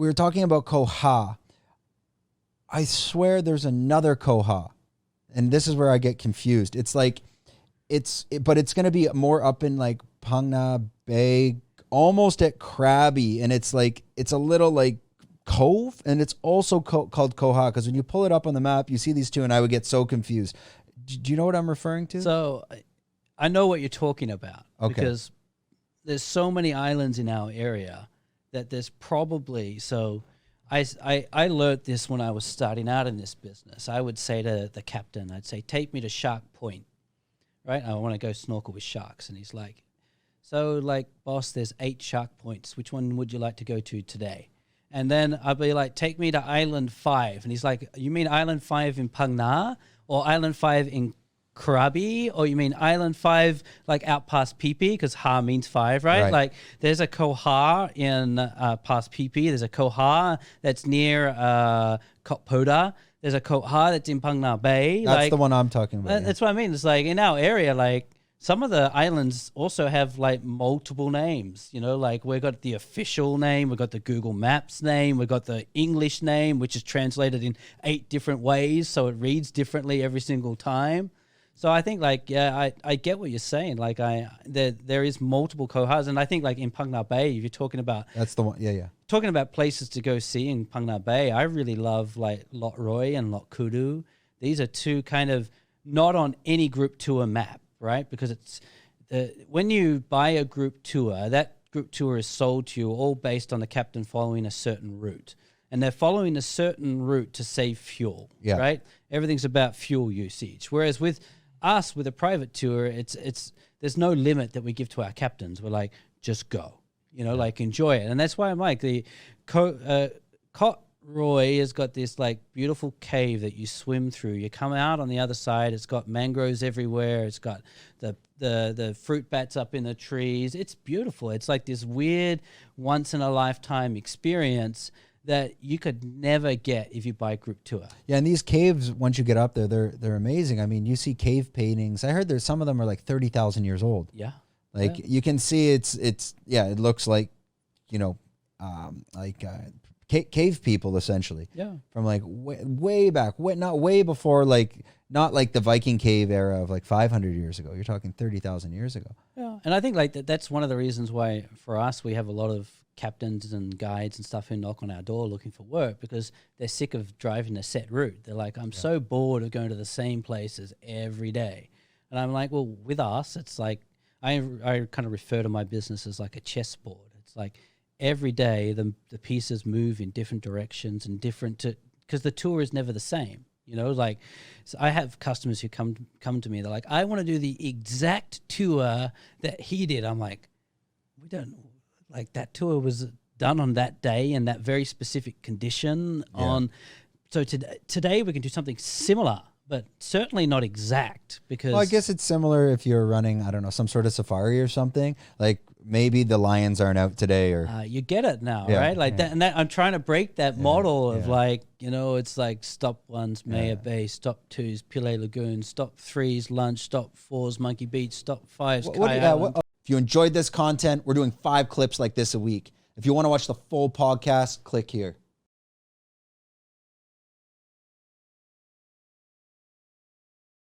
we were talking about Koh Ha. I swear there's another Koh Ha, and this is where I get confused. It's like, but it's going to be more up in like Phang Nga Bay, almost at Krabi, and it's like, it's a little like cove, and it's also called Koh Ha, because when you pull it up on the map, you see these two, and I would get so confused. Do you know what I'm referring to? So I know what you're talking about, because there's so many islands in our area that there's probably, so I learned this when I was starting out in this business. I would say to the captain, I'd say, take me to Shark Point, right? I want to go snorkel with sharks. And he's like, so like, boss, there's 8 shark points. Which one would you like to go to today? And then I'd be like, take me to Island 5. And he's like, you mean Island 5 in Phang Nga or Island 5 in Krabi, or you mean Island 5 like out past Phi Phi, because Ha means 5, right? Like there's a Koh Ha in past Phi Phi. There's a Koh Ha that's near Koh Poda. There's a Koh Ha that's in Phang Nga Bay. That's like, the one I'm talking about. That's what I mean. It's like in our area, like some of the islands also have like multiple names, you know, like we've got the official name, we've got the Google Maps name, we've got the English name, which is translated in 8 different ways. So it reads differently every single time. So I think like, yeah, I get what you're saying. Like there is multiple Koh Has, and I think like in Phang Nga Bay, if you're talking about, that's the one. Yeah. Talking about places to go see in Phang Nga Bay, I really love like Lot Roy and Lot Kudu. These are two kind of not on any group tour map, right? Because it's when you buy a group tour, that group tour is sold to you all based on the captain following a certain route. And they're following a certain route to save fuel, right? Everything's about fuel usage. Whereas with us, with a private tour, it's there's no limit that we give to our captains. We're like, just go, you know, like enjoy it. And that's why I'm like the Koh Roy has got this like beautiful cave that you swim through. You come out on the other side. It's got mangroves everywhere. It's got the fruit bats up in the trees. It's beautiful. It's like this weird once in a lifetime experience that you could never get if you buy a group tour. Yeah, and these caves, once you get up there, they're amazing. I mean, you see cave paintings. I heard there's some of them are like 30,000 years old. Yeah. Like you can see it looks like, you know, cave people essentially. Yeah. From like way back, not way before, like not like the Viking cave era of like 500 years ago. You're talking 30,000 years ago. Yeah. And I think like that's one of the reasons why for us we have a lot of captains and guides and stuff who knock on our door looking for work, because they're sick of driving a set route. They're like, I'm so bored of going to the same places every day. And I'm like, well, with us, it's like, I kind of refer to my business as like a chessboard. It's like every day the pieces move in different directions and because the tour is never the same. You know, like, so I have customers who come to me. They're like, I want to do the exact tour that he did. I'm like, we don't. Like that tour was done on that day in that very specific condition. So today we can do something similar, but certainly not exact, because. Well, I guess it's similar if you're running, I don't know, some sort of safari or something. Like maybe the lions aren't out today, or you get it now, right? Like that, and that I'm trying to break that model of like, you know, it's like stop 1's Maya Bay, stop 2's Pile Lagoon, stop 3's Lunch, stop 4's Monkey Beach, stop 5's Kai Island. If you enjoyed this content, we're doing 5 clips like this a week. If you want to watch the full podcast, click here.